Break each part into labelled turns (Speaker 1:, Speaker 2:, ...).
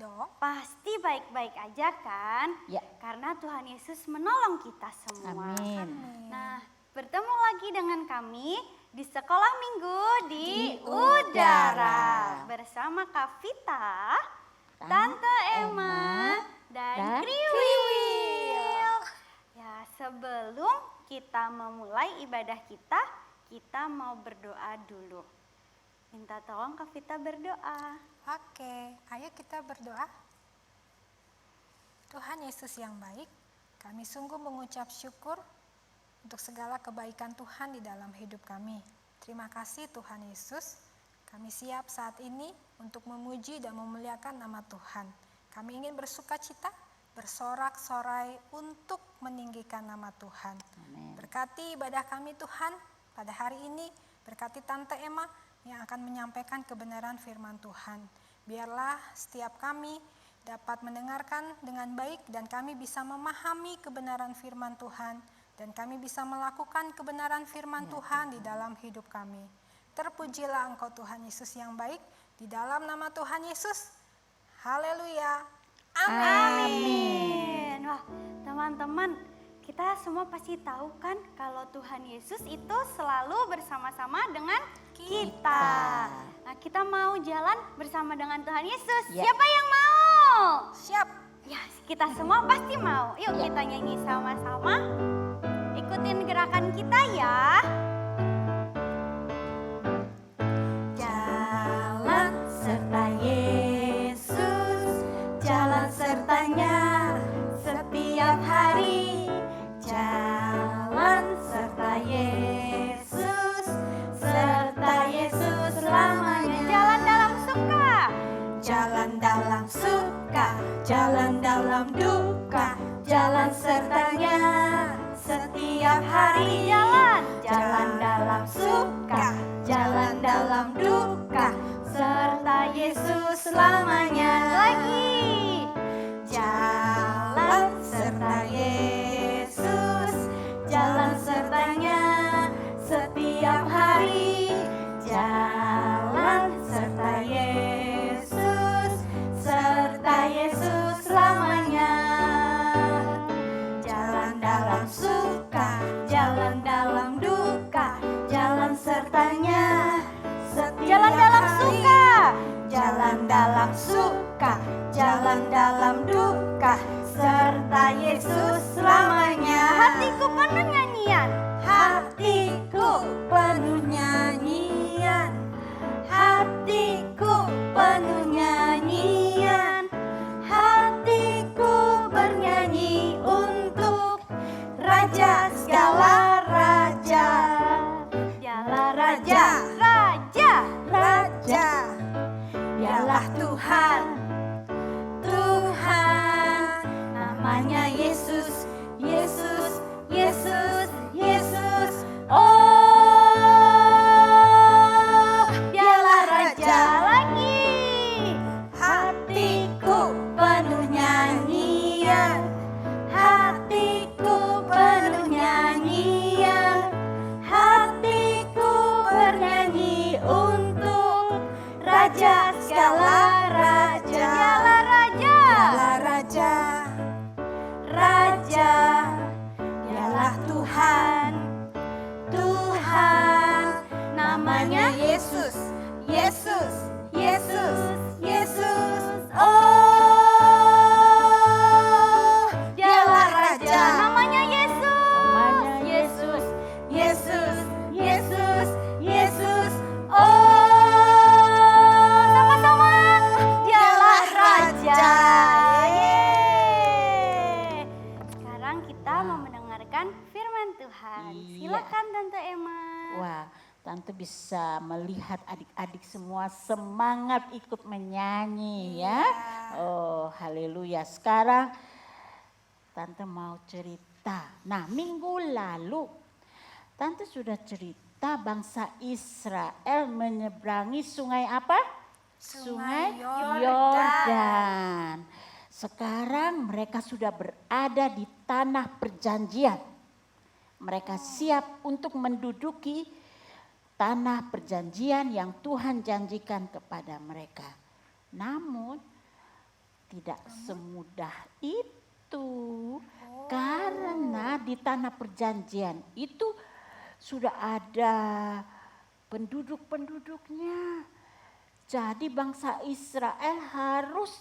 Speaker 1: dong.
Speaker 2: Pasti baik-baik aja kan?
Speaker 3: Ya.
Speaker 2: Karena Tuhan Yesus menolong kita semua.
Speaker 3: Amin.
Speaker 2: Nah, bertemu lagi dengan kami di Sekolah Minggu di
Speaker 3: Udara.
Speaker 2: Bersama Kak Vita, Tante
Speaker 3: Tante
Speaker 2: Emma, dan
Speaker 3: dan
Speaker 2: Kriwil. Ya, sebelum kita memulai ibadah kita mau berdoa dulu. Minta tolong Kak Vita berdoa.
Speaker 1: Oke, ayo kita berdoa. Tuhan Yesus yang baik, kami sungguh mengucap syukur untuk segala kebaikan Tuhan di dalam hidup kami. Terima kasih Tuhan Yesus, kami siap saat ini untuk memuji dan memuliakan nama Tuhan. Kami ingin bersuka cita, bersorak-sorai untuk meninggikan nama Tuhan.
Speaker 3: Amin.
Speaker 1: Berkati ibadah kami Tuhan pada hari ini, berkati Tante Emma yang akan menyampaikan kebenaran firman Tuhan. Biarlah setiap kami dapat mendengarkan dengan baik dan kami bisa memahami kebenaran firman Tuhan dan kami bisa melakukan kebenaran firman Tuhan di dalam hidup kami. Terpujilah Engkau Tuhan Yesus yang baik, di dalam nama Tuhan Yesus. Haleluya.
Speaker 2: Amin. Wah, teman-teman, kita semua pasti tahu kan kalau Tuhan Yesus itu selalu bersama-sama dengan kita. Nah, kita mau jalan bersama dengan Tuhan Yesus.
Speaker 3: Ya.
Speaker 2: Siapa yang mau?
Speaker 1: Siap.
Speaker 2: Ya, kita semua pasti mau. Yuk kita nyanyi sama-sama. Ikutin gerakan kita ya. Jalan serta Yesus, jalan sertanya setiap hari. Jalan serta Yesus, serta Yesus selamanya. Jalan dalam suka, jalan dalam suka, jalan dalam duka, jalan sertanya setiap hari. Jalan dalam suka, jalan dalam duka, serta Yesus selamanya. Lagi, jalan serta Yesus, jalan sertanya setiap hari. Jalan serta Yesus, serta Yesus selamanya. Jalan dalam suka, jalan dalam duka, jalan sertanya setiap jalan dalam suka, jalan dalam suka, jalan dalam duka, serta Yesus selamanya. Hatiku penuh nyanyian, hatiku penuh nyanyian, hatiku penuh nyanyian, hatiku bernyanyi untuk Raja segala raja. Dialah Raja, Raja, Raja. Dialah Tuhan, Tuhan. Namanya Yesus, Yesus, Yesus, Yesus. Oh, dialah Raja. Lagi, hatiku penuh nyanyian, hatiku penuh nyanyian, hatiku bernyanyi untuk Raja segala raja. Dialah Raja, dialah Raja, Raja. Dialah Tuhan, Tuhan. Namanya Yesus, Yesus, Yesus, Yesus. Oh, dialah Raja. Namanya Yesus,
Speaker 3: Namanya
Speaker 2: Yesus, Yesus, Yesus, Yesus. Oh, sama-sama. Dialah Raja. Yeay. Sekarang kita mau mendengarkan firman Tuhan.
Speaker 3: Iya.
Speaker 2: Silakan Tante Emma.
Speaker 3: Wah, Tante bisa melihat adik-adik semua semangat ikut menyanyi ya. Oh, haleluya. Sekarang Tante mau cerita. Nah, minggu lalu Tante sudah cerita bangsa Israel menyeberangi sungai apa?
Speaker 1: Sungai
Speaker 3: Yordan. Sekarang mereka sudah berada di tanah perjanjian. Mereka siap untuk menduduki tanah perjanjian yang Tuhan janjikan kepada mereka. Namun tidak semudah itu. Karena di tanah perjanjian itu sudah ada penduduk-penduduknya. Jadi bangsa Israel harus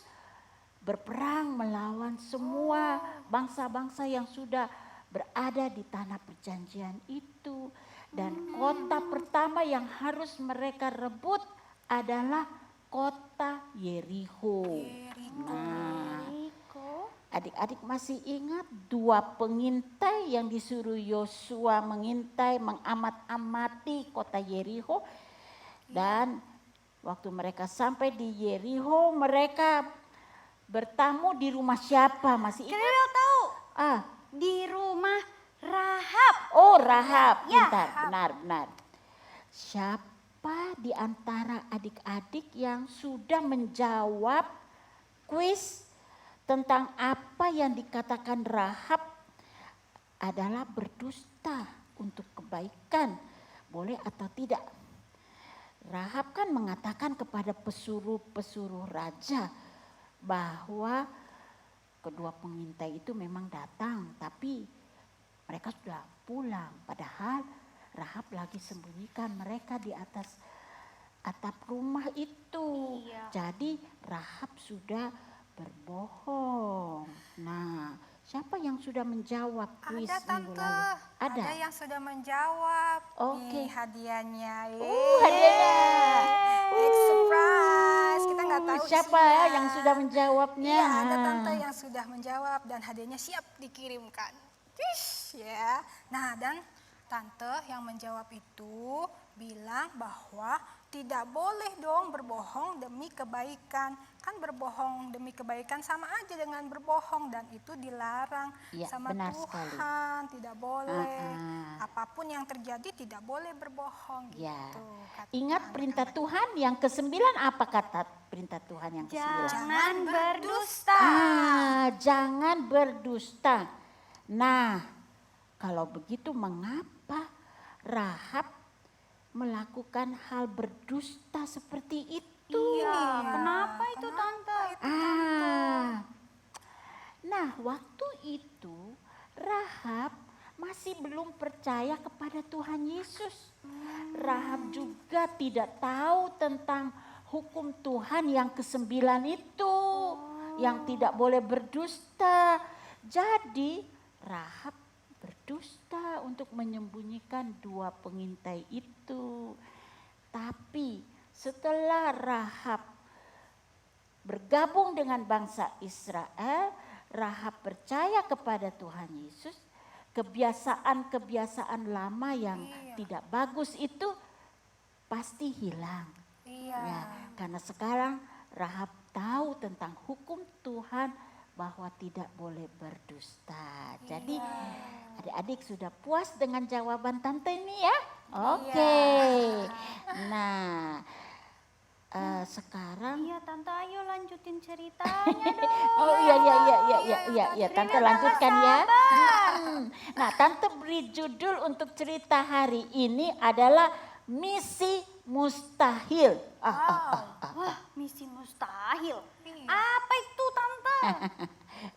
Speaker 3: berperang melawan semua bangsa-bangsa yang sudah berada di tanah perjanjian itu. Dan kota pertama yang harus mereka rebut adalah kota Yerikho. Nah, adik-adik masih ingat 2 pengintai yang disuruh Yosua mengintai, mengamat-amati kota Yerikho. Dan waktu mereka sampai di Yerikho, mereka bertamu di rumah siapa? Masih ingat?
Speaker 2: Kalian tahu? Di rumah Rahab.
Speaker 3: Oh, Rahab,
Speaker 2: Ya.
Speaker 3: pintar, benar. Siapa di antara adik-adik yang sudah menjawab kuis tentang apa yang dikatakan Rahab adalah berdusta untuk kebaikan, boleh atau tidak? Rahab kan mengatakan kepada pesuruh-pesuruh raja bahwa kedua pengintai itu memang datang, tapi mereka sudah pulang. Padahal Rahab lagi sembunyikan mereka di atas atap rumah itu.
Speaker 2: Iya.
Speaker 3: Jadi Rahab sudah berbohong. Nah, siapa yang sudah menjawab kuis
Speaker 1: Ada
Speaker 3: minggu
Speaker 1: Tante,
Speaker 3: lalu?
Speaker 1: ada yang sudah menjawab.
Speaker 3: Oke.
Speaker 1: Nih hadiahnya.
Speaker 3: Hadiahnya.
Speaker 1: Big surprise. Kita nggak tahu
Speaker 3: Siapa
Speaker 1: isinya.
Speaker 3: yang sudah menjawabnya?
Speaker 1: Iya, ada Tante yang sudah menjawab dan hadiahnya siap dikirimkan. Ya. Nah, dan Tante yang menjawab itu bilang bahwa tidak boleh dong berbohong demi kebaikan. Kan berbohong demi kebaikan sama aja dengan berbohong dan itu dilarang
Speaker 3: Ya,
Speaker 1: sama
Speaker 3: benar
Speaker 1: Tuhan.
Speaker 3: sekali.
Speaker 1: Tidak boleh.
Speaker 3: Ah.
Speaker 1: Apapun yang terjadi tidak boleh berbohong
Speaker 3: Ya.
Speaker 1: gitu. kata
Speaker 3: Ingat perintah
Speaker 1: anak-anak.
Speaker 3: Tuhan yang ke-9, apa kata perintah Tuhan yang ke-9?
Speaker 2: Jangan berdusta.
Speaker 3: Jangan berdusta. Nah, kalau begitu mengapa Rahab melakukan hal berdusta seperti itu?
Speaker 2: Iya, kenapa itu Tante?
Speaker 3: Nah, waktu itu Rahab masih belum percaya kepada Tuhan Yesus. Rahab juga tidak tahu tentang hukum Tuhan yang ke-9 itu, yang tidak boleh berdusta. Jadi Rahab berdusta untuk menyembunyikan 2 pengintai itu. Tapi setelah Rahab bergabung dengan bangsa Israel, Rahab percaya kepada Tuhan Yesus. Kebiasaan-kebiasaan lama yang tidak bagus itu pasti hilang.
Speaker 1: Iya.
Speaker 3: Ya, karena sekarang Rahab tahu tentang hukum Tuhan bahwa tidak boleh berdusta. Jadi adik-adik sudah puas dengan jawaban Tante ini ya? Oke. Nah, sekarang
Speaker 2: Iya Tante, ayo lanjutin ceritanya dong.
Speaker 3: oh iya, Tante lanjutkan ya. Nah, Tante beri judul untuk cerita hari ini adalah Misi Mustahil.
Speaker 2: Wah, misi mustahil. Apa itu Tante?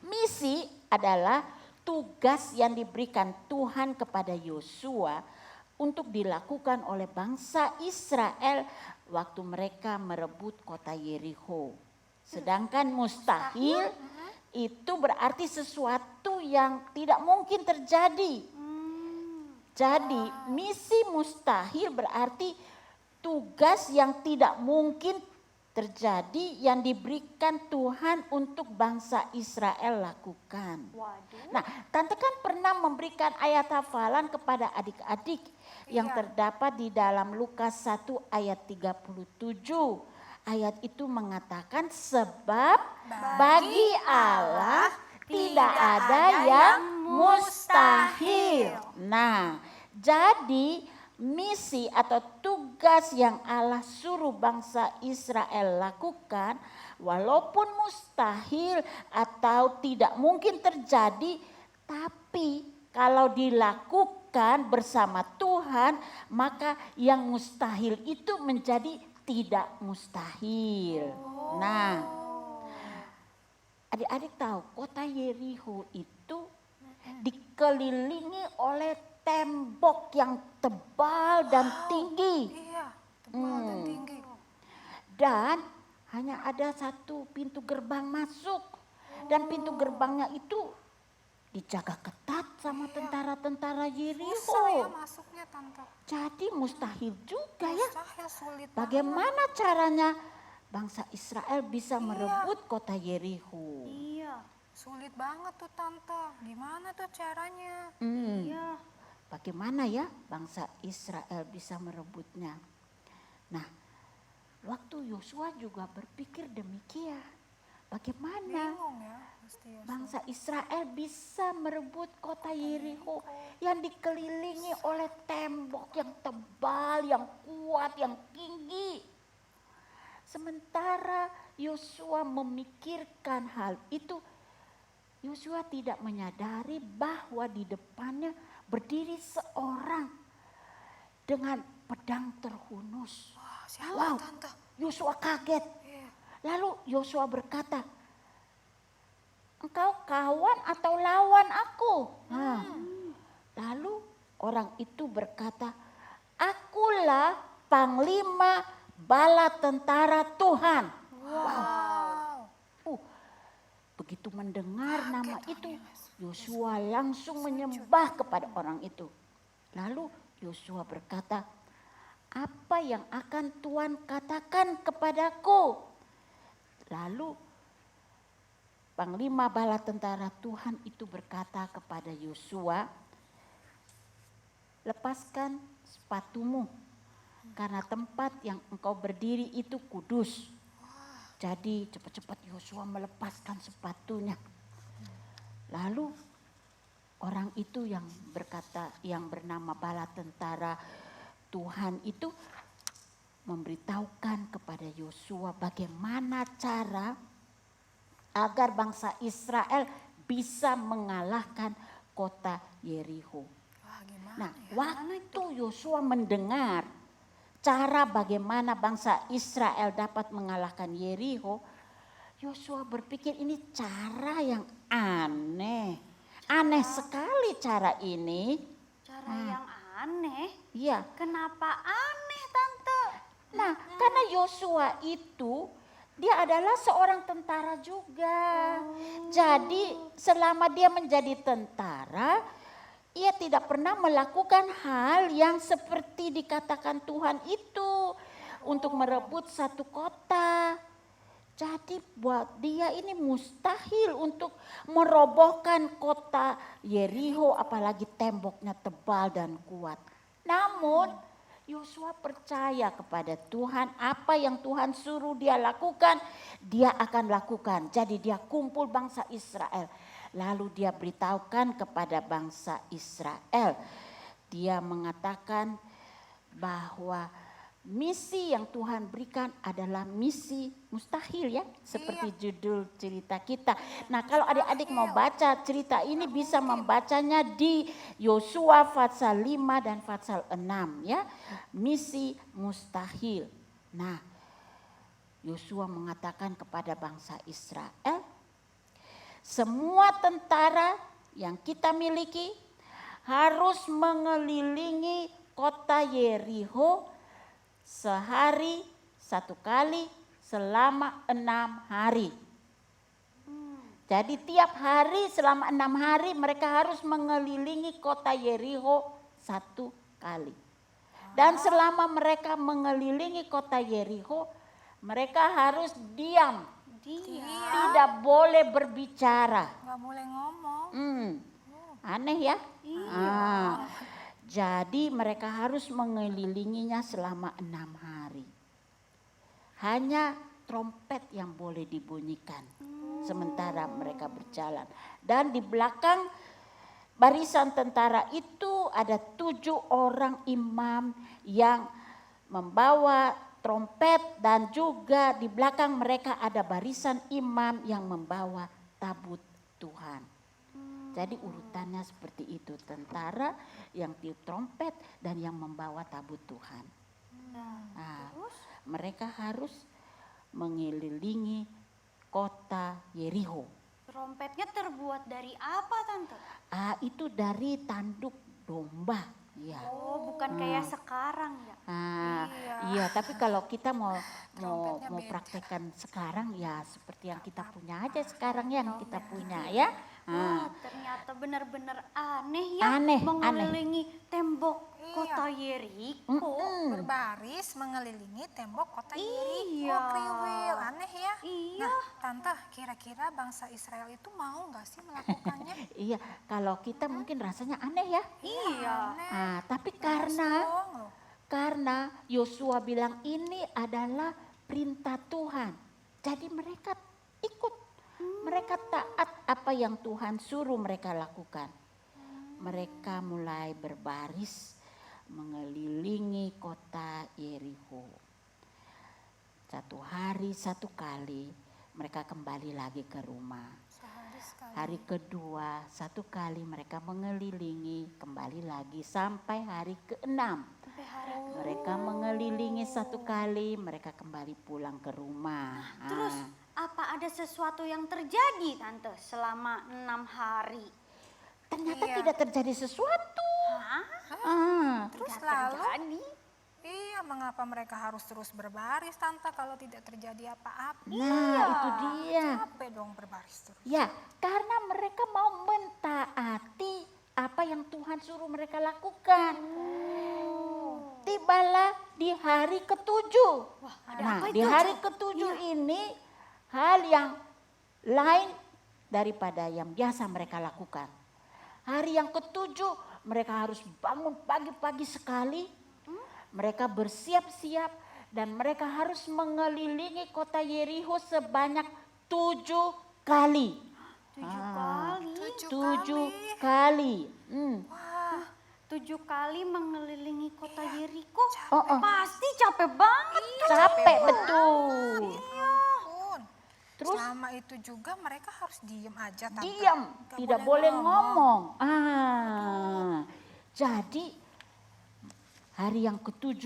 Speaker 3: Misi adalah tugas yang diberikan Tuhan kepada Yosua untuk dilakukan oleh bangsa Israel waktu mereka merebut kota Yerikho. Sedangkan mustahil itu berarti sesuatu yang tidak mungkin terjadi. Jadi misi mustahil berarti tugas yang tidak mungkin terjadi yang diberikan Tuhan untuk bangsa Israel lakukan.
Speaker 2: Waduh.
Speaker 3: Nah, Tante kan pernah memberikan ayat hafalan kepada adik-adik yang terdapat di dalam Lukas 1 ayat 37. Ayat itu mengatakan sebab bagi Allah tidak ada yang mustahil. Nah, jadi misi atau tugas yang Allah suruh bangsa Israel lakukan, walaupun mustahil atau tidak mungkin terjadi, tapi kalau dilakukan bersama Tuhan, maka yang mustahil itu menjadi tidak mustahil. Nah, Adik-adik tahu kota Yerikho itu dikelilingi oleh tembok yang tebal dan tinggi.
Speaker 1: Iya, tebal dan tinggi.
Speaker 3: Dan hanya ada satu pintu gerbang masuk. Dan pintu gerbangnya itu dijaga ketat sama tentara-tentara
Speaker 1: Susah ya
Speaker 3: Yerikho.
Speaker 1: masuknya Tante.
Speaker 3: Jadi mustahil juga ya.
Speaker 1: Mustahil, sulit banget.
Speaker 3: Bagaimana caranya bangsa Israel bisa merebut kota Yerikho?
Speaker 2: Iya.
Speaker 1: Sulit banget tuh Tante. Gimana tuh caranya?
Speaker 2: Iya.
Speaker 3: Bagaimana ya bangsa Israel bisa merebutnya? Nah, waktu Yosua juga berpikir demikian. Bagaimana
Speaker 1: Bingung ya pasti ya.
Speaker 3: bangsa Israel bisa merebut kota Yerikho yang dikelilingi oleh tembok yang tebal, yang kuat, yang tinggi. Sementara Yosua memikirkan hal itu, Yosua tidak menyadari bahwa di depannya berdiri seorang dengan pedang terhunus.
Speaker 1: Wah, siapa
Speaker 3: Wow,
Speaker 1: Tante?
Speaker 3: Yosua kaget.
Speaker 1: Iya.
Speaker 3: Lalu Yosua berkata, "Engkau kawan atau lawan aku?" Nah, lalu orang itu berkata, "Akulah panglima bala tentara Tuhan."
Speaker 1: Wow.
Speaker 3: Begitu mendengar nama itu, Yosua langsung menyembah kepada orang itu. Lalu Yosua berkata, "Apa yang akan Tuhan katakan kepadaku?" Lalu panglima bala tentara Tuhan itu berkata kepada Yosua, "Lepaskan sepatumu, karena tempat yang engkau berdiri itu kudus." Jadi cepat-cepat Yosua melepaskan sepatunya. Lalu orang itu yang berkata, yang bernama bala tentara Tuhan itu memberitahukan kepada Yosua bagaimana cara agar bangsa Israel bisa mengalahkan kota Yerikho.
Speaker 1: Wah, gimana
Speaker 3: Nah,
Speaker 1: ya?
Speaker 3: waktu Yosua mendengar cara bagaimana bangsa Israel dapat mengalahkan Yerikho, Yosua berpikir ini cara yang aneh. Aneh sekali cara ini.
Speaker 2: Cara yang aneh.
Speaker 3: Iya.
Speaker 2: Kenapa aneh, Tante?
Speaker 3: Nah, karena Yosua itu dia adalah seorang tentara juga. Jadi selama dia menjadi tentara, ia tidak pernah melakukan hal yang seperti dikatakan Tuhan itu untuk merebut satu kota. Jadi buat dia ini mustahil untuk merobohkan kota Yerikho, apalagi temboknya tebal dan kuat. Namun Yosua percaya kepada Tuhan, apa yang Tuhan suruh dia lakukan, dia akan lakukan. Jadi dia kumpul bangsa Israel. Lalu dia beritahukan kepada bangsa Israel. Dia mengatakan bahwa misi yang Tuhan berikan adalah misi mustahil ya. Seperti judul cerita kita. Nah, kalau adik-adik mau baca cerita ini bisa membacanya di Yosua pasal 5 dan pasal 6 ya. Misi mustahil. Nah, Yosua mengatakan kepada bangsa Israel, semua tentara yang kita miliki harus mengelilingi kota Yerikho sehari satu kali selama 6 hari. Jadi tiap hari selama 6 hari mereka harus mengelilingi kota Yerikho satu kali. Dan selama mereka mengelilingi kota Yerikho, mereka harus diam. Tidak boleh berbicara.
Speaker 1: Nggak boleh ngomong.
Speaker 3: Aneh ya? Jadi mereka harus mengelilinginya selama 6 hari. Hanya trompet yang boleh dibunyikan sementara mereka berjalan. Dan di belakang barisan tentara itu ada 7 orang imam yang membawa trompet, dan juga di belakang mereka ada barisan imam yang membawa tabut Tuhan. Jadi urutannya seperti itu, tentara yang tiup trompet dan yang membawa tabut Tuhan. Nah, mereka harus mengelilingi kota Yerikho
Speaker 2: Trompetnya terbuat dari apa, Tante?
Speaker 3: Itu dari tanduk domba. Ya.
Speaker 2: Oh, bukan kayak sekarang ya.
Speaker 3: Iya, tapi kalau kita mau
Speaker 1: Trompetnya beda.
Speaker 3: praktekkan sekarang ya seperti yang kita punya aja sekarang yang kita punya ya.
Speaker 2: Wah, ternyata benar-benar aneh ya
Speaker 3: Aneh,
Speaker 2: mengelilingi tembok
Speaker 1: Iya.
Speaker 2: kota Yeriko.
Speaker 1: Berbaris mengelilingi tembok kota Yeriko,
Speaker 2: Iya.
Speaker 1: Kriwil. Aneh ya.
Speaker 2: Iya.
Speaker 1: Nah, Tante, kira-kira bangsa Israel itu mau nggak sih melakukannya?
Speaker 3: Iya, kalau kita mungkin rasanya aneh ya.
Speaker 2: Iya.
Speaker 1: Aneh.
Speaker 3: Tapi
Speaker 1: Dong, loh.
Speaker 3: karena Yosua bilang ini adalah perintah Tuhan. Jadi mereka ikut. Mereka taat apa yang Tuhan suruh mereka lakukan. Mereka mulai berbaris mengelilingi kota Yeriko. Satu hari satu kali mereka kembali lagi ke rumah.
Speaker 1: Sehari sekali.
Speaker 3: Hari kedua satu kali mereka mengelilingi kembali lagi sampai hari ke-6.
Speaker 2: Sampai hari
Speaker 3: Mereka mengelilingi satu kali mereka kembali pulang ke rumah.
Speaker 2: Terus apa ada sesuatu yang terjadi, Tante, selama 6 hari?
Speaker 3: Ternyata
Speaker 1: Iya.
Speaker 3: tidak terjadi sesuatu.
Speaker 1: Terus
Speaker 2: Nggak
Speaker 1: lalu,
Speaker 2: terjadi.
Speaker 1: iya, mengapa mereka harus terus berbaris, Tante, kalau tidak terjadi apa-apa?
Speaker 3: Nah, itu dia.
Speaker 1: Capek dong berbaris terus.
Speaker 3: Ya, karena mereka mau mentaati apa yang Tuhan suruh mereka lakukan. Tibalah di hari ke-7.
Speaker 2: ada
Speaker 3: Nah,
Speaker 2: apa
Speaker 3: di
Speaker 2: itu,
Speaker 3: hari
Speaker 2: Cak?
Speaker 3: ke-7 ini hal yang lain daripada yang biasa mereka lakukan. Hari yang ke-7 mereka harus bangun pagi-pagi sekali. Mereka bersiap-siap dan mereka harus mengelilingi kota Yeriko sebanyak 7 kali.
Speaker 2: 7 kali.
Speaker 3: 7 kali.
Speaker 2: 7 kali mengelilingi kota Yeriko.
Speaker 3: Oh.
Speaker 2: Pasti capek banget.
Speaker 3: Capek betul.
Speaker 1: Ampun.
Speaker 3: Terus
Speaker 1: Selama itu juga mereka harus diem aja, Tante.
Speaker 3: diam,
Speaker 1: Nggak
Speaker 3: tidak boleh ngomong. Jadi hari yang ke-7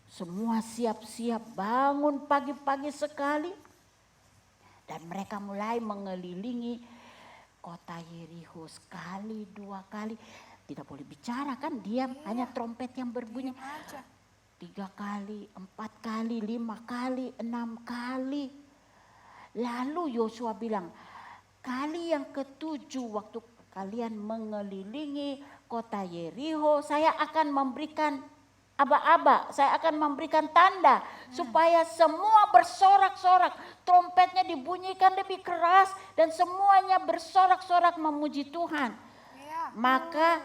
Speaker 3: semua siap-siap bangun pagi-pagi sekali dan mereka mulai mengelilingi kota Yeriko sekali, 2 kali. Tidak boleh bicara kan, diam, hanya trompet yang berbunyi.
Speaker 1: Diem aja.
Speaker 3: 3 kali, 4 kali, 5 kali, 6 kali. Lalu Yosua bilang, kali yang ke-7 waktu kalian mengelilingi kota Yeriko, saya akan memberikan aba-aba, saya akan memberikan tanda supaya semua bersorak-sorak, trompetnya dibunyikan lebih keras dan semuanya bersorak-sorak memuji Tuhan.
Speaker 1: Iya.
Speaker 3: Maka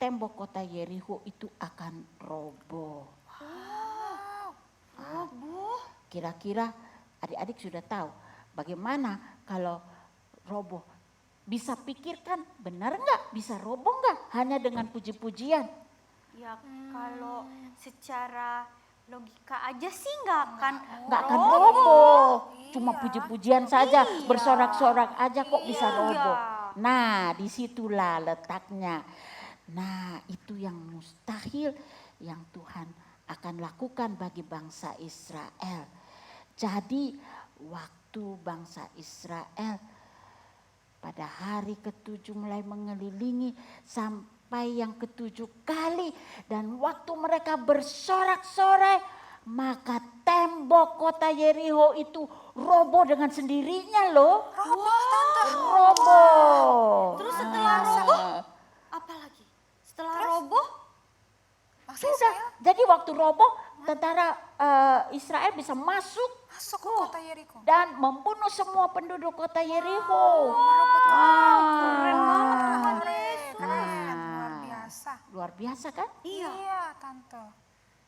Speaker 3: tembok kota Yeriko itu akan roboh. Kira-kira adik-adik sudah tahu bagaimana kalau roboh. Bisa pikirkan benar nggak? Bisa roboh nggak? Hanya dengan puji-pujian.
Speaker 2: Ya kalau secara logika aja sih nggak akan
Speaker 3: Nggak akan roboh. Cuma
Speaker 1: Iya.
Speaker 3: puji-pujian saja,
Speaker 2: Iya.
Speaker 3: bersorak-sorak aja kok bisa
Speaker 2: Iya.
Speaker 3: roboh. Nah, disitulah letaknya. Nah, itu yang mustahil yang Tuhan akan lakukan bagi bangsa Israel. Jadi, waktu bangsa Israel pada hari ke-7 mulai mengelilingi sampai yang ke-7 kali. Dan waktu mereka bersorak-sorai, maka tembok kota Yeriko itu roboh dengan sendirinya loh. Roboh.
Speaker 2: Terus setelah roboh, apa lagi? Setelah roboh,
Speaker 1: Bangsa
Speaker 3: Sudah.
Speaker 1: Israel
Speaker 3: Jadi waktu roboh, tentara Israel bisa masuk
Speaker 1: masuk ke kota Yeriko.
Speaker 3: dan membunuh semua penduduk kota Yeriko.
Speaker 1: Keren banget Tuhan Yesus. Keren, luar biasa.
Speaker 3: Luar biasa kan?
Speaker 1: Iya, Tante.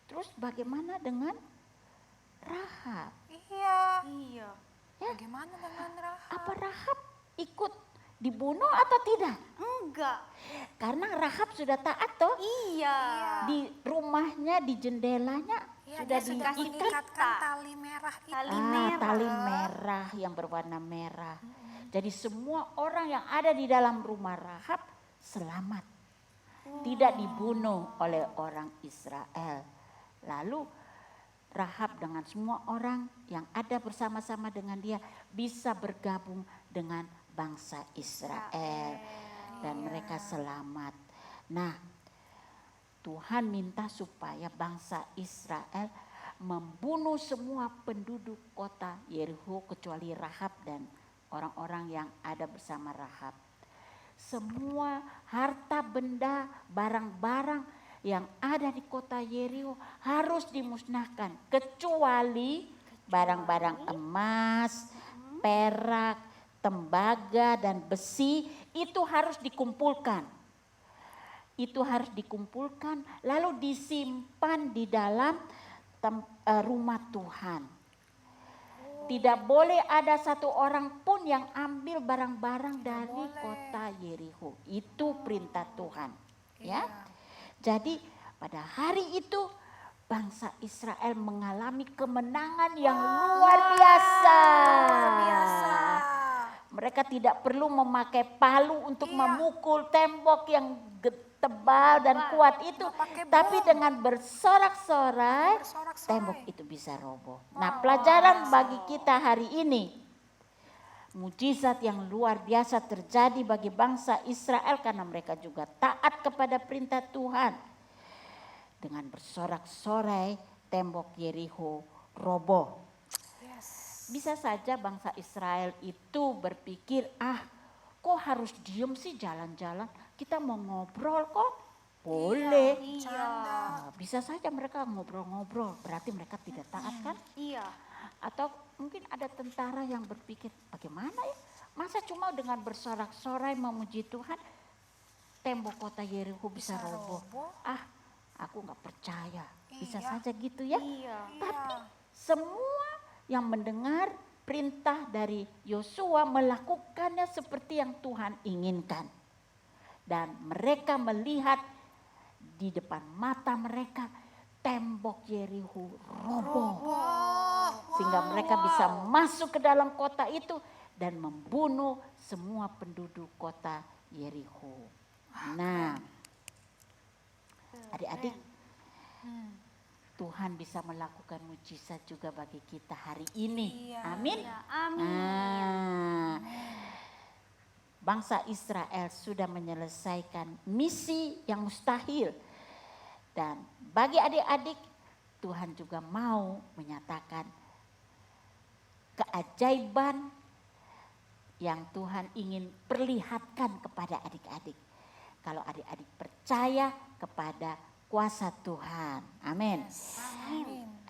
Speaker 3: Terus bagaimana dengan Rahab?
Speaker 1: Iya.
Speaker 2: iya.
Speaker 1: Bagaimana dengan Rahab?
Speaker 3: Apa Rahab ikut dibunuh atau tidak?
Speaker 2: Enggak.
Speaker 3: Karena Rahab sudah taat toh.
Speaker 2: Iya.
Speaker 3: Di rumahnya, di jendelanya
Speaker 1: Iya,
Speaker 3: sudah
Speaker 1: dia sudah
Speaker 3: diikat
Speaker 1: mengikatkan tali merah itu.
Speaker 2: Tali merah.
Speaker 3: tali merah yang berwarna merah. Jadi semua orang yang ada di dalam rumah Rahab selamat. Tidak dibunuh oleh orang Israel. Lalu Rahab dengan semua orang yang ada bersama-sama dengan dia bisa bergabung dengan bangsa Israel dan mereka selamat. Nah, Tuhan minta supaya bangsa Israel membunuh semua penduduk kota Yeriko kecuali Rahab dan orang-orang yang ada bersama Rahab. Semua harta benda, barang-barang yang ada di kota Yeriko harus dimusnahkan kecuali barang-barang emas, perak, tembaga dan besi itu harus dikumpulkan. Itu harus dikumpulkan lalu disimpan di dalam rumah Tuhan. Tidak boleh ada satu orang pun yang ambil barang-barang dari kota Yeriko. Itu perintah Tuhan. Ya. Jadi pada hari itu bangsa Israel mengalami kemenangan yang luar biasa. Mereka tidak perlu memakai palu untuk memukul tembok yang tebal dan kuat itu. Tapi dengan bersorak-sorai tembok itu bisa roboh. Nah, pelajaran bagi kita hari ini. Mujizat yang luar biasa terjadi bagi bangsa Israel karena mereka juga taat kepada perintah Tuhan. Dengan bersorak-sorai tembok Yeriko roboh. Bisa saja bangsa Israel itu berpikir, kok harus diem sih jalan-jalan, kita mau ngobrol kok. Boleh. Nah, bisa saja mereka ngobrol-ngobrol, berarti mereka tidak taat kan?
Speaker 2: Iya.
Speaker 3: Atau mungkin ada tentara yang berpikir, bagaimana ya? Masa cuma dengan bersorak-sorai memuji Tuhan, tembok kota Yeriko bisa roboh. Aku gak percaya. Bisa saja gitu ya. Tapi semua yang mendengar perintah dari Yosua melakukannya seperti yang Tuhan inginkan. Dan mereka melihat di depan mata mereka tembok Yeriko roboh. Sehingga mereka bisa masuk ke dalam kota itu dan membunuh semua penduduk kota Yeriko. Nah, adik-adik, Tuhan bisa melakukan mujizat juga bagi kita hari ini. Amin. Bangsa Israel sudah menyelesaikan misi yang mustahil. Dan bagi adik-adik, Tuhan juga mau menyatakan keajaiban yang Tuhan ingin perlihatkan kepada adik-adik. Kalau adik-adik percaya kepada kuasa Tuhan. Amin.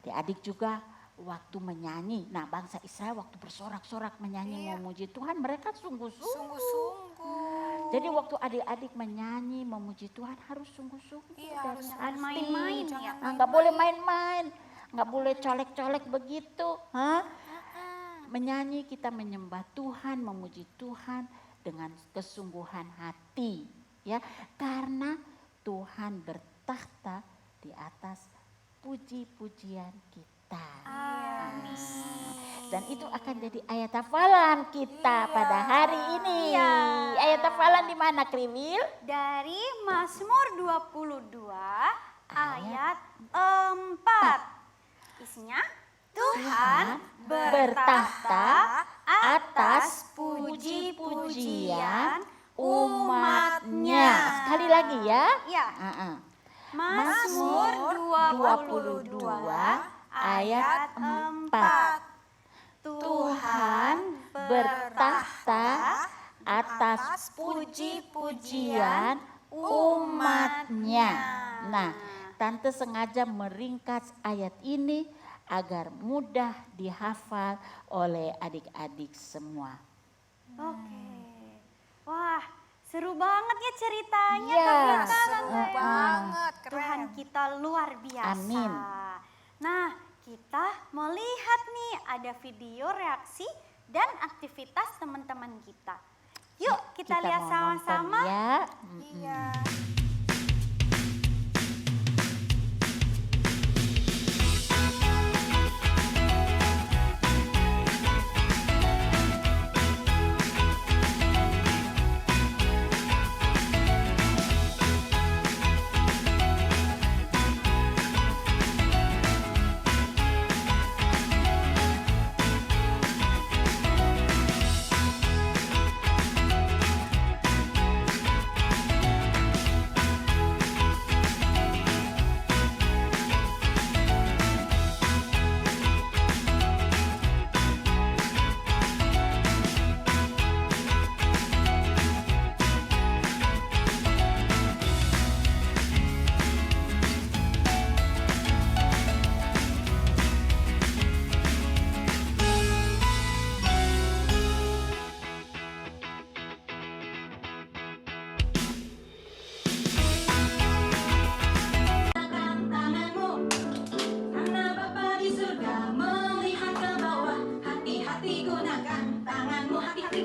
Speaker 3: Adik-adik juga waktu menyanyi. Nah, bangsa Israel waktu bersorak-sorak menyanyi memuji Tuhan, mereka sungguh-sungguh. Jadi waktu adik-adik menyanyi memuji Tuhan harus sungguh-sungguh.
Speaker 2: Harus main-main.
Speaker 3: Nggak boleh main-main. Nggak boleh colek-colek begitu. Menyanyi kita menyembah Tuhan, memuji Tuhan dengan kesungguhan hati. Ya, karena Tuhan bertahta di atas puji-pujian kita. Dan itu akan jadi ayat hafalan kita pada hari ini. Ayat hafalan di mana, Kriwil?
Speaker 2: Dari Mazmur 22 ayat 4. Isinya, Tuhan bertahta atas puji-pujian umatnya.
Speaker 3: Sekali lagi ya.
Speaker 2: Mazmur 22 ayat 4. Tuhan bertahta atas puji-pujian umatnya. Nah, Tante sengaja meringkas ayat ini agar mudah dihafal oleh adik-adik semua. Wah, seru banget ya ceritanya.
Speaker 1: Seru banget, keren.
Speaker 2: Tuhan kita luar biasa.
Speaker 3: Amin.
Speaker 2: Nah, kita mau lihat nih ada video reaksi dan aktivitas teman-teman kita. Yuk kita lihat
Speaker 3: mau
Speaker 2: sama-sama.
Speaker 3: nonton ya.
Speaker 1: Iya.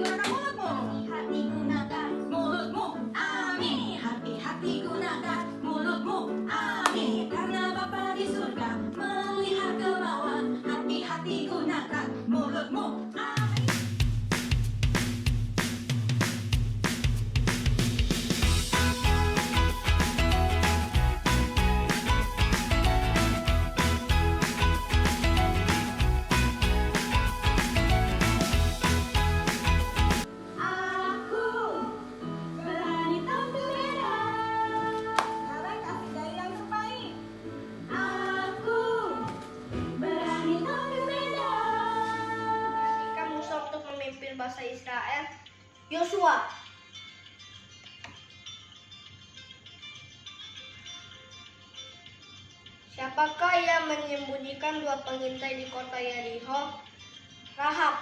Speaker 4: Hati gunakan mulutmu, amin. Hati-hati gunakan mulutmu, amin. Karena Bapa di surga melihat ke bawah. Hati-hati gunakan mulutmu, amin. Aku berani tampil beda. Sekarang kasih gaya yang terbaik. Aku berani tampil beda.
Speaker 5: Ketika Musa untuk memimpin bangsa Israel, Yosua. Siapakah yang menyembunyikan dua pengintai di kota Yerikho? Rahab.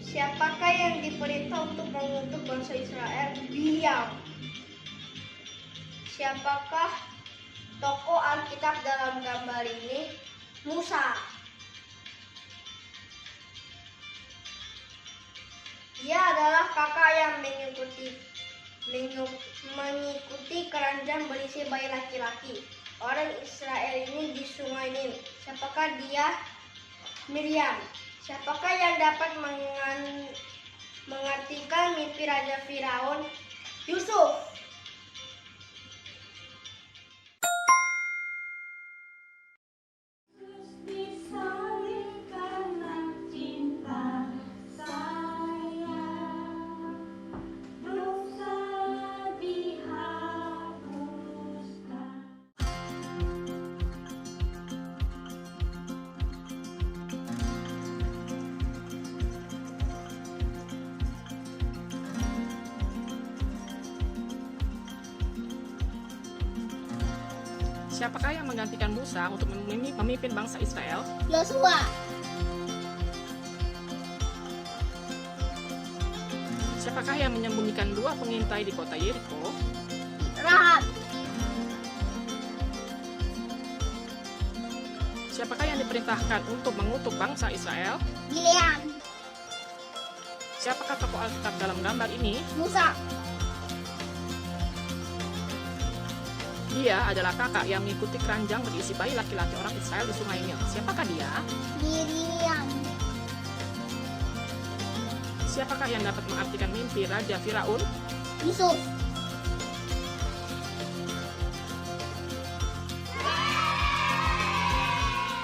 Speaker 5: Siapakah yang diperintah untuk mengutuk bangsa Israel? Bilyam. Siapakah tokoh Alkitab dalam gambar ini? Musa. Dia adalah kakak yang mengikuti keranjang berisi bayi laki-laki. Orang Israel ini di Sungai Nil. Siapakah dia? Miriam. Siapakah yang dapat mengartikan mimpi Raja Firaun? Yusuf.
Speaker 4: Disalib karena cinta saya, dosa dihapuskan.
Speaker 6: Siapakah yang menggantikan Musa untuk memimpin bangsa Israel?
Speaker 5: Yosua.
Speaker 6: Siapakah yang menyembunyikan dua pengintai di kota Yerikho?
Speaker 5: Rahab.
Speaker 6: Siapakah yang diperintahkan untuk mengutuk bangsa Israel?
Speaker 5: Bilyam.
Speaker 6: Siapakah tokoh Alkitab dalam gambar ini?
Speaker 5: Musa.
Speaker 6: Dia adalah kakak yang mengikuti keranjang berisi bayi laki-laki orang Israel di Sungai Nil. Siapakah dia?
Speaker 5: Miriam.
Speaker 6: Siapakah yang dapat mengartikan mimpi Raja Firaun?
Speaker 5: Yusuf.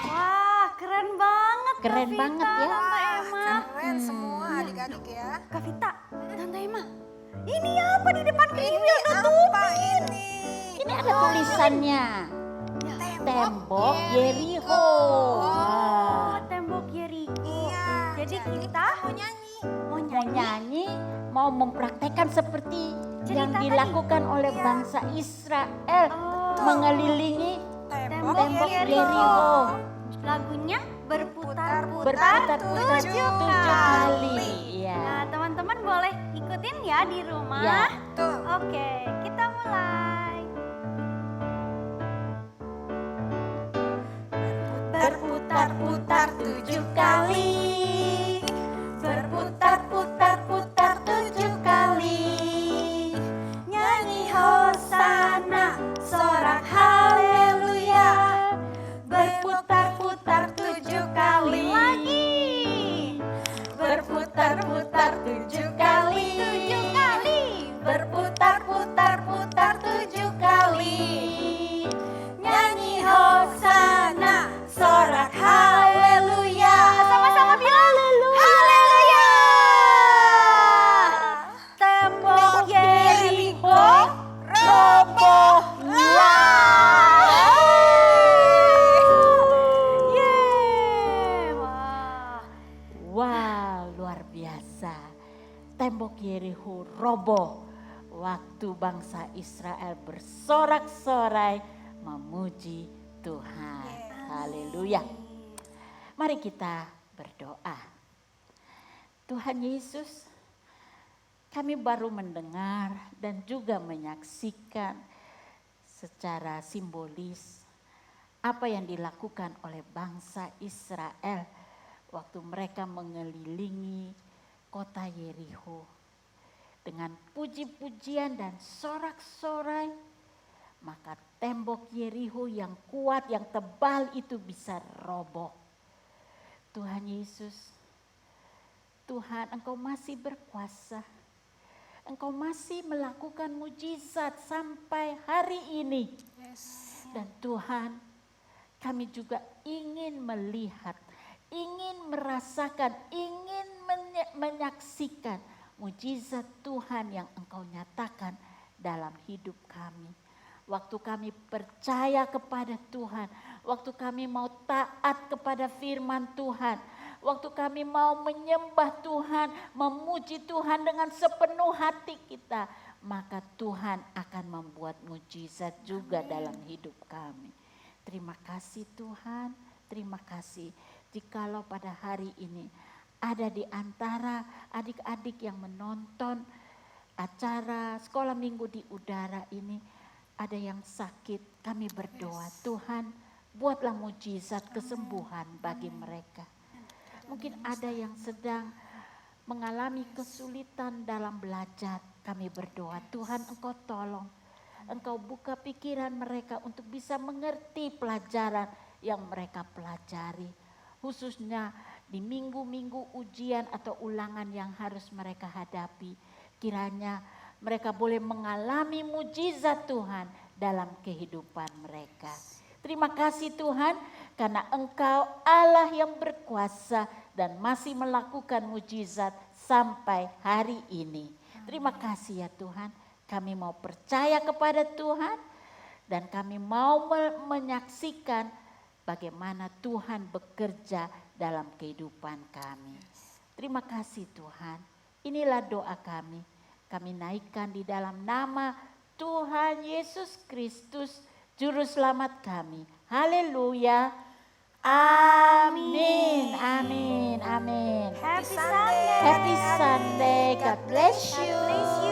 Speaker 2: Wah, keren banget. Kak
Speaker 3: Keren
Speaker 2: Vita,
Speaker 3: banget ya.
Speaker 2: Tante Emma.
Speaker 1: Keren semua adik-adik ya.
Speaker 2: Kak Vita, Tante Emma. Ini apa di depan
Speaker 1: Ini
Speaker 2: kita?
Speaker 1: apa ini?
Speaker 3: Ini ada tulisannya. Tembok Yerikho.
Speaker 2: Oh, tembok Yerikho.
Speaker 1: Iya.
Speaker 2: Jadi kita
Speaker 1: mau nyanyi.
Speaker 2: mau
Speaker 3: Mau
Speaker 2: nyanyi.
Speaker 3: nyanyi, mau mempraktekkan seperti yang
Speaker 2: Cerita
Speaker 3: dilakukan oleh
Speaker 1: Iya.
Speaker 3: bangsa Israel
Speaker 2: Oh.
Speaker 3: mengelilingi
Speaker 1: Tembok
Speaker 3: tembok
Speaker 2: Yerikho.
Speaker 3: Yerikho.
Speaker 2: Lagunya berputar-putar
Speaker 3: Berputar-putar
Speaker 2: tujuh
Speaker 3: 7
Speaker 2: kali.
Speaker 3: kali. Ya.
Speaker 2: Nah, teman-teman boleh ikutin ya di rumah.
Speaker 3: Ya.
Speaker 1: Tuh.
Speaker 2: Oke, kita mulai.
Speaker 1: Berputar-putar 7 kali. Berputar-putar-putar 7 kali. Nyanyi hosana, sorak haleluya. Berputar-putar 7 kali.
Speaker 2: Lagi.
Speaker 1: Berputar-putar 7 kali.
Speaker 2: 7 kali.
Speaker 1: Berputar-putar-putar 7 kali. Nyanyi hosana, sorak haleluya.
Speaker 2: Sama-sama bilang haleluya.
Speaker 1: Tembok Yerikho robohlah.
Speaker 2: Yeay. Wah.
Speaker 3: Wah, luar biasa. Tembok Yerikho roboh waktu bangsa Israel bersorak-sorai memuji Tuhan. Haleluya. Mari kita berdoa. Tuhan Yesus, kami baru mendengar dan juga menyaksikan secara simbolis apa yang dilakukan oleh bangsa Israel waktu mereka mengelilingi kota Yerikho. Dengan puji-pujian dan sorak-sorai, maka tembok Yerikho yang kuat, yang tebal itu bisa roboh. Tuhan Yesus, Tuhan, Engkau masih berkuasa. Engkau masih melakukan mujizat sampai hari ini. Dan Tuhan, kami juga ingin melihat, ingin merasakan, ingin menyaksikan mujizat Tuhan yang Engkau nyatakan dalam hidup kami. Waktu kami percaya kepada Tuhan, waktu kami mau taat kepada firman Tuhan, waktu kami mau menyembah Tuhan, memuji Tuhan dengan sepenuh hati kita, maka Tuhan akan membuat mujizat juga dalam hidup kami. Terima kasih Tuhan, terima kasih. Jikalau pada hari ini ada di antara adik-adik yang menonton acara sekolah minggu di udara ini, ada yang sakit, kami berdoa, Tuhan buatlah mujizat kesembuhan bagi mereka. Mungkin ada yang sedang mengalami kesulitan dalam belajar, kami berdoa, Tuhan Engkau tolong, Engkau buka pikiran mereka untuk bisa mengerti pelajaran yang mereka pelajari. Khususnya di minggu-minggu ujian atau ulangan yang harus mereka hadapi. Kiranya mereka boleh mengalami mujizat Tuhan dalam kehidupan mereka. Terima kasih Tuhan karena Engkau Allah yang berkuasa dan masih melakukan mujizat sampai hari ini. Terima kasih ya Tuhan, kami mau percaya kepada Tuhan dan kami mau menyaksikan bagaimana Tuhan bekerja dalam kehidupan kami. Terima kasih Tuhan. Inilah doa kami. Kami naikkan di dalam nama Tuhan Yesus Kristus, Juru Selamat kami. Haleluya. Amin. Amin. Amin.
Speaker 2: Happy Sunday.
Speaker 3: Happy Sunday. God bless you.
Speaker 2: God bless you.